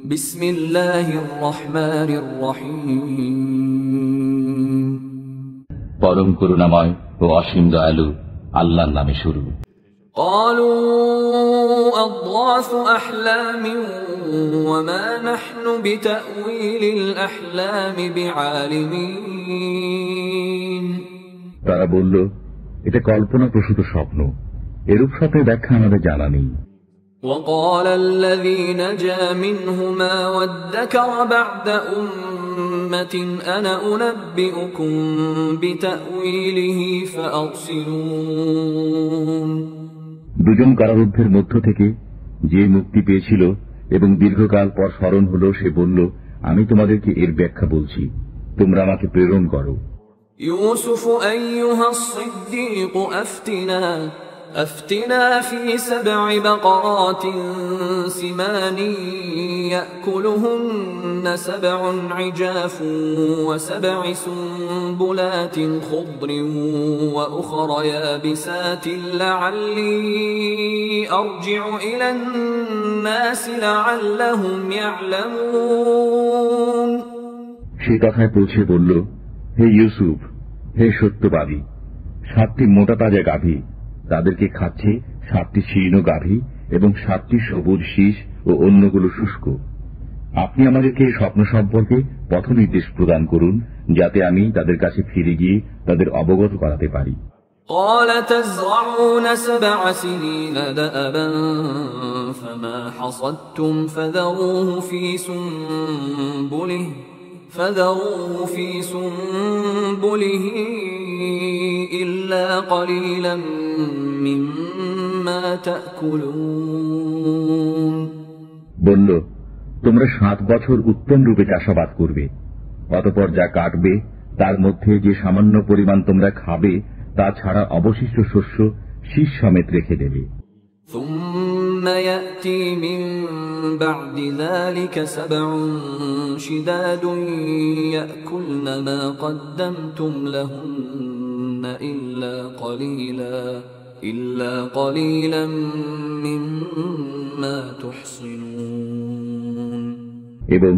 বিসমিল্লাহির রহমানির রহিম। পরম করুণাময় ও অসীম দয়ালু আল্লাহর নামে শুরু। قالوا أضغاث أحلام وما نحن بتأويل الأحلام بعالمين। তারা বলল, এটা কল্পনা প্রসূত স্বপ্ন, এরূপ স্বপ্নের ব্যাখ্যা আমাদের জানা নেই। وقال الذي نجا منهما وادكر بعد أمة أنا أنبئكم بتأويله فأرسلون। দুজন কারারুদ্ধের মধ্য থেকে যে মুক্তি পেয়েছিল এবং দীর্ঘকাল পর স্মরণ হল, সে বলল, আমি তোমাদেরকে এর ব্যাখ্যা বলছি, তোমরা আমাকে প্রেরণ করো। يوسف أيها الصديق أفتنا في 7 بقرات سمان يأكلهن 7 عجاف و7 سنبلات خضر وأخر يابسات لعلي أرجع إلى الناس لعلهم يعلمون। সে কথায় পৌঁছে বলল, হে ইউসুফ, হে সত্যবাদী, 7টি মোটা তাজা গাভী, তাদেরকে খাচ্ছে 7টি শীর্ণ গাভী এবং 7টি সবুজ শীষ ও অন্যগুলো শুষ্ক। আপনি আমাদেরকে স্বপ্ন সম্পর্কে পথ নির্দেশ প্রদান করুন, যাতে আমি তাদের কাছে ফিরে গিয়ে তাদের অবগত করাতে পারি। قال تزرعون 7 سنين دأبا فما حصدتم فذروه في سنبله إلا قليلا مما تأكلون। বলল, তোমরা 7 বছর উত্তম রূপে চাষাবাদ করবে, অতঃপর যা কাটবে তার মধ্যে যে সামান্য পরিমাণ তোমরা খাবে তা ছাড়া অবশিষ্ট শস্য শীষ সমেত রেখে দেবে। ثم يأتي من بعد ذلك 7 شداد يأكلن ما قدمتم لهن إلا قليلا مما تحصنون। এবং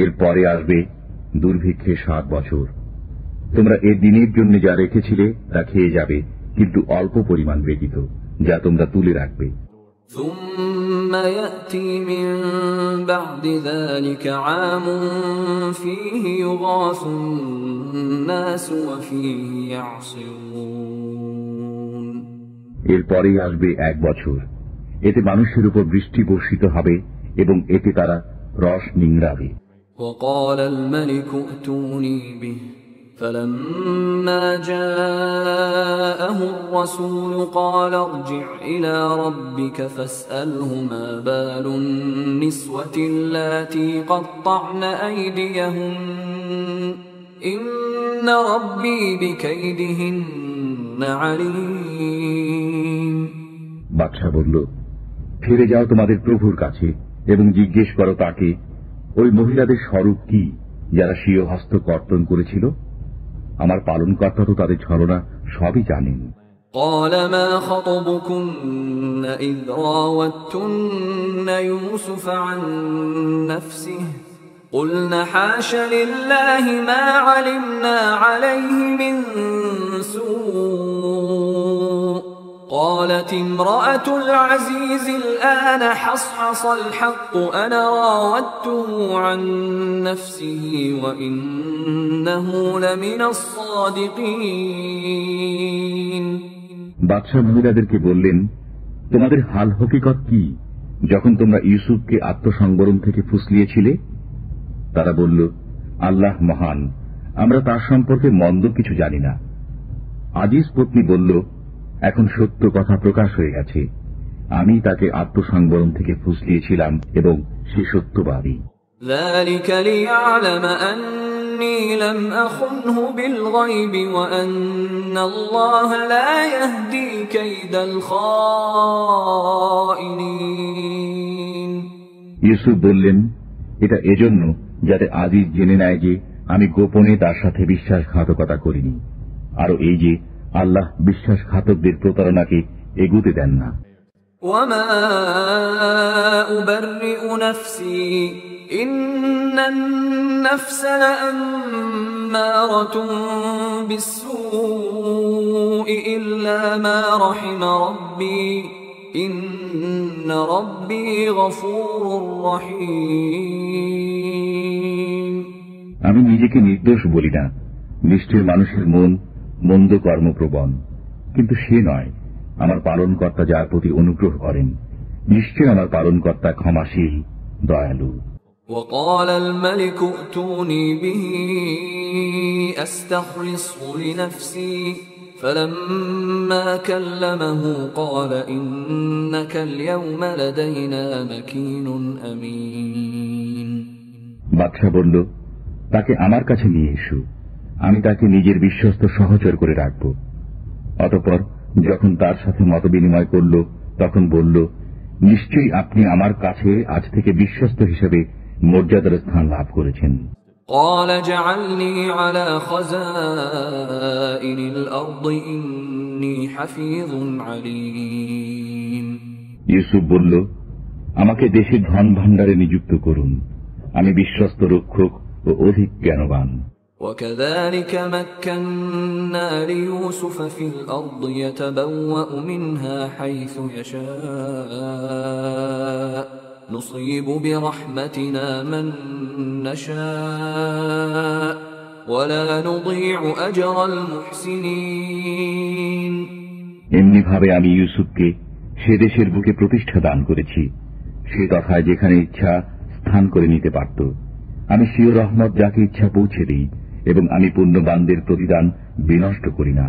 এর পরে আসবে দুর্ভিক্ষে 7 বছর, তোমরা এ দিনের জন্য যা রেখেছিলে তা খেয়ে যাবে, কিন্তু অল্প পরিমাণ ব্যতীত যা তোমরা তুলে রাখবে। ثم يأتي من بعد ذلك عام فيه يغاث الناس وفيه يعصرون। এরপরেই আসবে 1 বছর, এতে মানুষের উপর বৃষ্টি বর্ষিত হবে এবং এতে তারা রস নিংড়াবে। وقال الملك ائتوني به فلما جاءه الرسول قال ارجع إلى ربك فاسأله ما بال النسوة اللاتي قطعن أيديهن إن ربي بكيدهن عليم। বাদশা বলল, ফিরে যাও তোমাদের প্রভুর কাছে এবং জিজ্ঞেস করো তাকে, ওই মহিলাদের স্বরূপ কি যারা স্বীয় হস্ত কর্তন করেছিল? আমার পালনকর্তা তো তাদের ছলনা সবই জানেন। قال ما خطبكن إذ راوتن يوسف عن نفسه قلنا حاش لله ما علمنا عليه من سوء قالت امرأة العزيز الآن حصحص الحق أنا راودته عن نفسه وإنه لمن الصادقين। বাদশা মহিলাদেরকে বললেন, তোমাদের হাল হকিকত কি যখন তোমরা ইউসুফকে আত্মসংবরণ থেকে ফুসলিয়েছিলে? তারা বলল, আল্লাহ মহান, আমরা তার সম্পর্কে মন্দ কিছু জানি না। আজিজ পত্নী বলল, এখন সত্য কথা প্রকাশ হয়ে গেছে, আমি তাকে আত্মসংবরণ থেকে ফুসলিয়েছিলাম এবং সে সত্যবাদী। ذلك ليعلم أني لم أخنه بالغيب وأن الله لا يهدي كيد الخائنين। ইউসুফ বললেন, এটা এজন্য যাতে আজিজ জেনে নেয় যে আমি গোপনে তার সাথে বিশ্বাসঘাতকতা করিনি, আর এই যে আল্লাহ বিশ্বাসঘাতকদের প্রতারণাকে এগুতে দেন না। وما أبرئ نفسي إن النفس لأمارة بالسوء إلا ما رحم ربي إن ربي غفور رحيم আমি নিজেকে নির্দোষ বলি না। নিশ্চয় মানুষের মন মন্দ কর্মপ্রবণ, কিন্তু সে নয়। আমার পালনকর্তা যার প্রতি অনুগ্রহ করেন, নিশ্চয় আমার পালনকর্তা ক্ষমাশীল, দয়ালু। وقال الملك ائتوني به أستخلصه لنفسي فلما كلمه قال إنك اليوم لدينا مكين أمين বাদশা বলল, তাকে আমার কাছে নিয়ে এসো, আমি তাকে নিজের বিশ্বস্ত সহচর করে রাখব। অতঃপর যখন তার সাথে মতবিনিময় করল, তখন বলল, নিশ্চয়ই আপনি আমার কাছে আজ থেকে বিশ্বস্ত হিসেবে মর্যাদার স্থান লাভ করেছেন। قال اجعلني على خزائن الأرض إني حفيظ عليم ইউসুফ বলল, আমাকে দেশের ধন ভাণ্ডারে নিযুক্ত করুন, আমি বিশ্বস্ত রক্ষক ও অধিক জ্ঞানবান। وكذلك مكنا ليوسف في الأرض يتبوأ منها حيث يشاء نصيب برحمتنا من نشاء ولا نضيع أجر المحسنين এমনি ভাবে আমি ইউসুফকে সে দেশের বুকে প্রতিষ্ঠা দান করেছি, সে তথায় যেখানে ইচ্ছা স্থান করে নিতে পারত। আমি স্বীয় রহমত যাকে ইচ্ছা পৌঁছে দিই, এবং আমি পুণ্যবানদের প্রতিদান বিনষ্ট করি না।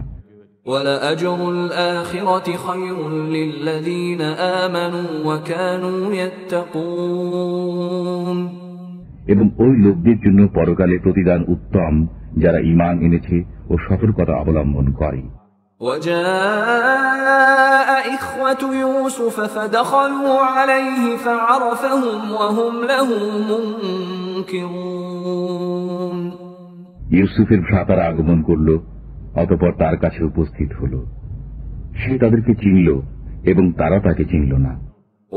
وَلَأَجْرُ الْآخِرَةِ خَيْرٌ لِّلَّذِينَ آمَنُوا وَكَانُوا يَتَّقُونَ এবং ওই লোকদের জন্য পরকালে প্রতিদান উত্তম, যারা ঈমান এনেছে ও সতর্কতা অবলম্বন করে। وَجَاءَ إِخْوَةُ يُوسُفَ فَدَخَلُوا عَلَيْهِ فَعَرَفَهُمْ وَهُمْ لَهُ مُنكِرُونَ ইউসুফের ভ্রাতারা আগমন করল, অতঃপর তার কাছে উপস্থিত হল। সে তাদেরকে চিনল এবং তারা তাকে চিনল না।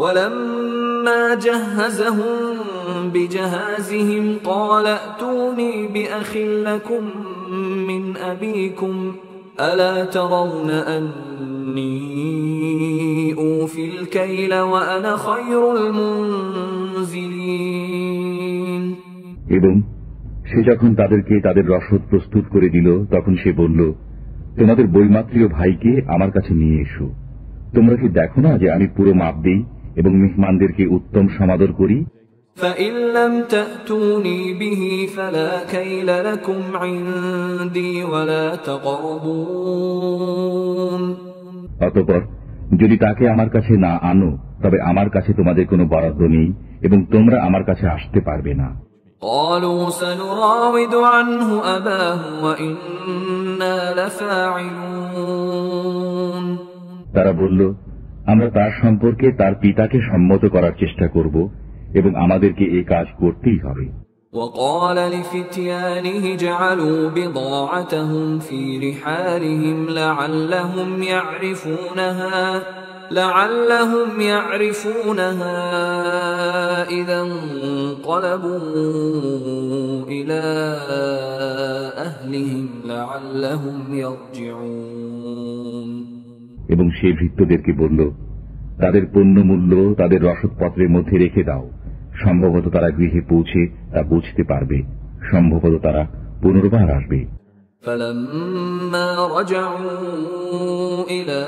وَلَمَّا جَهَّزَهُم بِجَهَازِهِمْ قَالَ ائْتُونِي بِأَخٍ لَّكُم مِّنْ أَبِيكُمْ أَلَا تَرَوْنَ أَنِّي أُوفِي الْكَيْلَ وَأَنَا خَيْرُ الْمُنزِلِينَ এবং সে যখন তাদেরকে তাদের রসদ প্রস্তুত করে দিল, তখন সে বলল, তোমাদের বৈমাত্রীয় ভাইকে আমার কাছে নিয়ে এসো। তোমরা কি দেখো না যে আমি পুরো মাপ দেই এবং মেহমানদেরকে উত্তম সমাদর করি? فَإِن لَّمْ تَأْتُونِي بِهِ فَلَا كَيْلَ لَكُمْ عِندِي وَلَا تَقْرَبُونَ অতঃপর যদি তাকে আমার কাছে না আনো, তবে আমার কাছে তোমাদের কোনো বরাদ্দ নেই এবং তোমরা আমার কাছে আসতে পারবে না। قالوا سنراود عنه أباه وإنا لفاعلون তারা বলল, আমরা তার সম্পর্কে তার পিতাকে সম্মত করার চেষ্টা করব এবং আমাদেরকে এই কাজ করতেই হবে। وقال لفتيانه جعلوا بضاعتهم في رحالهم لعلهم يعرفونها إذا انقلبوا إلى أهلهم لعلهم يرجعون এবং সে ভৃত্যদেরকে বলল, তাদের পণ্যমূল্য তাদের রসদপত্রের মধ্যে রেখে দাও, সম্ভবত তারা গৃহে পৌঁছে তা বুঝতে পারবে, সম্ভবত তারা পুনর্বার আসবে। فلما رجعوا إلى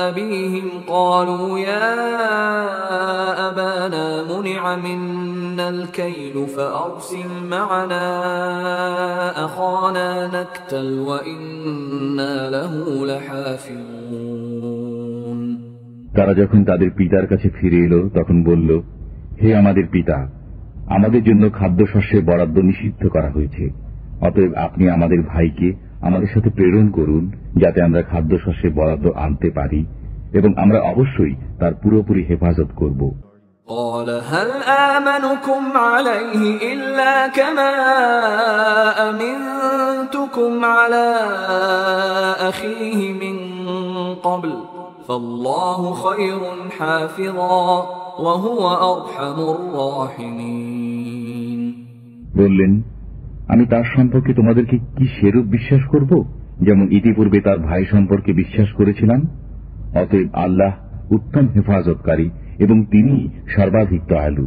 أبيهم قالوا يا أبانا منع منا الكيل فأرسل معنا أخانا نكتل وإنا له لحافظون তারা যখন তাদের পিতার কাছে ফিরে এলো, তখন বলল, হে আমাদের পিতা, আমাদের জন্য খাদ্যশস্যের বরাদ্দ নিষিদ্ধ করা হয়েছে, অতএব আপনি আমাদের ভাইকে আমাদের সাথে প্রেরণ করুন, যাতে আমরা খাদ্যশস্যের বরাদ্দ আনতে পারি এবং আমরা অবশ্যই তার পুরোপুরি হেফাজত করব। قال هل آمنكم عليه إلا كما أمنتكم على أخيه من قبل فالله خير حافظا وهو أرحم الراحمين বললেন, আমি তার সম্পর্কে তোমাদেরকে কি সেরূপ বিশ্বাস করব যেমন ইতিপূর্বে তার ভাই সম্পর্কে বিশ্বাস করেছিলাম? অতএব আল্লাহ উত্তম হেফাজতকারী এবং তিনি সর্বাধিক দয়ালু।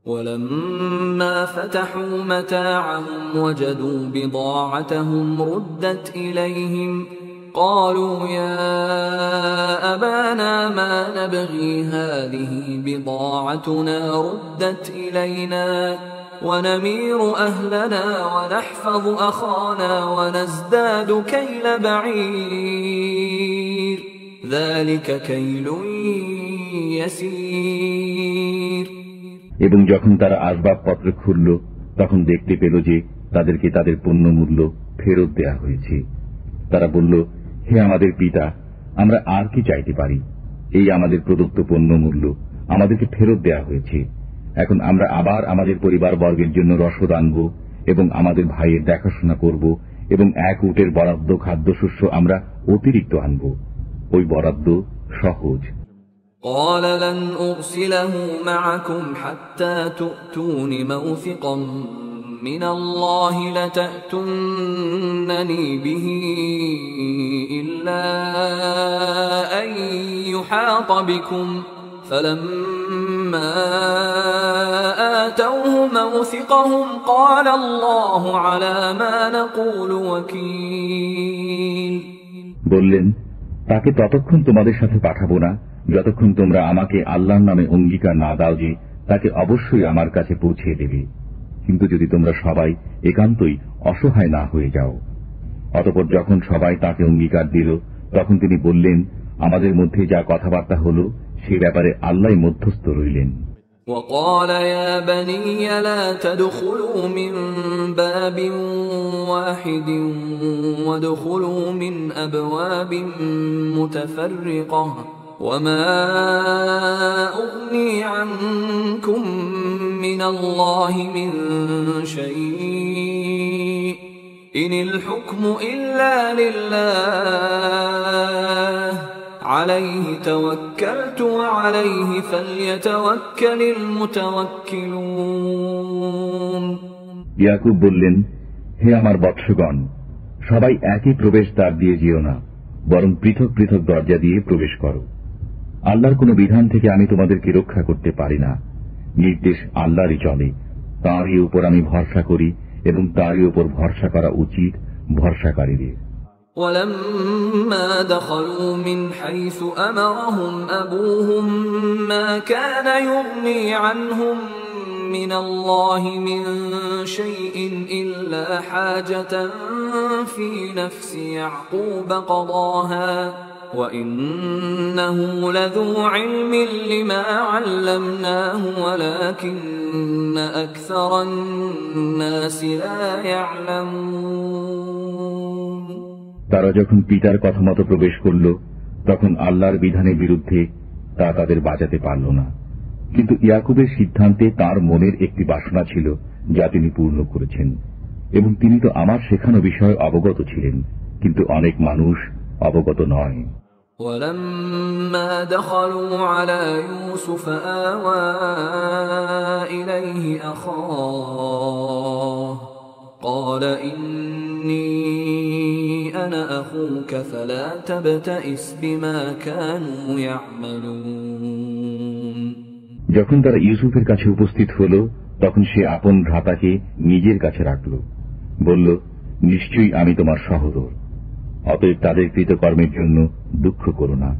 ولما فتحوا متاعهم وجدوا بضاعتهم ردت إليهم قالوا يا أبانا ما نبغي هذه بضاعتنا ردت إلينا ونمير أهلنا ونحفظ أخانا ونزداد كيل بعير ذلك كيل يسير। এবং যখন তারা আসবাবপত্র খুলল তখন দেখতে পেল যে তাদেরকে তাদের পণ্য মূল্য ফেরত দেয়া হয়েছে। তারা বলল, হে আমাদের পিতা, আমরা আর কি চাইতে পারি? এই আমাদের প্রদত্ত পণ্য মূল্য আমাদেরকে ফেরত দেয়া হয়েছে। এখন আমরা আবার আমাদের পরিবার বর্গের জন্য রসদ আনব এবং আমাদের ভাইয়ের দেখাশোনা করব এবং এক উটের বরাদ্দ খাদ্যশস্য আমরা অতিরিক্ত আনব। ওই বরাদ্দ সহজ। قال لن أرسله معكم حتى تؤتون موثقا من الله لتأتونني به إلا أن يحاط بكم فلما آتوه موثقهم قال الله على ما نقول وكيل। বললেন, তাকে ততক্ষণ তোমাদের সাথে পাঠাবো না যতক্ষণ তোমরা আমাকে আল্লাহর নামে অঙ্গীকার না দাও যে তাকে অবশ্যই আমার কাছে পৌঁছে দেবে। কিন্তু যদি তোমরা সবাই একান্তই অসহায় না হয়ে যাও। অতঃপর যখন সবাই তাকে অঙ্গীকার দিল তখন তিনি বললেন, আমাদের মধ্যে যা কথাবার্তা হল সে ব্যাপারে আল্লাহ মধ্যস্থ রইলেন। وقال يا بني لا تدخلوا من باب واحد وادخلوا من أبواب متفرقة وما أغني عنكم من الله من شيء إن الحكم إلا لله عليه توكلت وعليه فليتوكل المتوكلون। ইয়াকুব বললেন, হে আমার বৎসগণ, সবাই একই প্রবেশ দ্বার দিয়ে যেও না, বরং পৃথক পৃথক দরজা দিয়ে প্রবেশ করো। আল্লাহর কোন বিধান থেকে আমি তোমাদেরকে রক্ষা করতে পারি না। নির্দেশ আল্লাহরই চলে, তাঁরই উপর আমি ভরসা করি এবং তাঁরই উপর ভরসা করা উচিত ভরসাকারীদের। ولما دخلوا من حيث أمرهم أبوهم ما كان يغني عنهم من الله من شيء إلا حاجة في نفس يعقوب قضاها وإنه لذو علم لما علمناه ولكن أكثر الناس لا يعلمون। তারা যখন পিতার কথা মতো প্রবেশ করল তখন আল্লাহর বিধানের বিরুদ্ধে তা তাদের বাঁচাতে পারল না। কিন্তু ইয়াকুবের সিদ্ধান্তে তার মনের একটি বাসনা ছিল যা তিনি পূর্ণ করেছেন, এবং তিনি তো আমার শেখানো বিষয়ে অবগত ছিলেন, কিন্তু অনেক মানুষ অবগত নয়। ولما دخلوا على يوسف آوى إليه أخاه قال إني أنا أخوك فلا تبتئس بما كانوا يعملون। যখন তারা ইউসুফের কাছে উপস্থিত হল তখন সে আপন ভ্রাতাকে নিজের কাছে রাখল, বলল, নিশ্চয়ই আমি তোমার সহোদর, অতএব তাদের কৃতকর্মের জন্য দুঃখ করো না।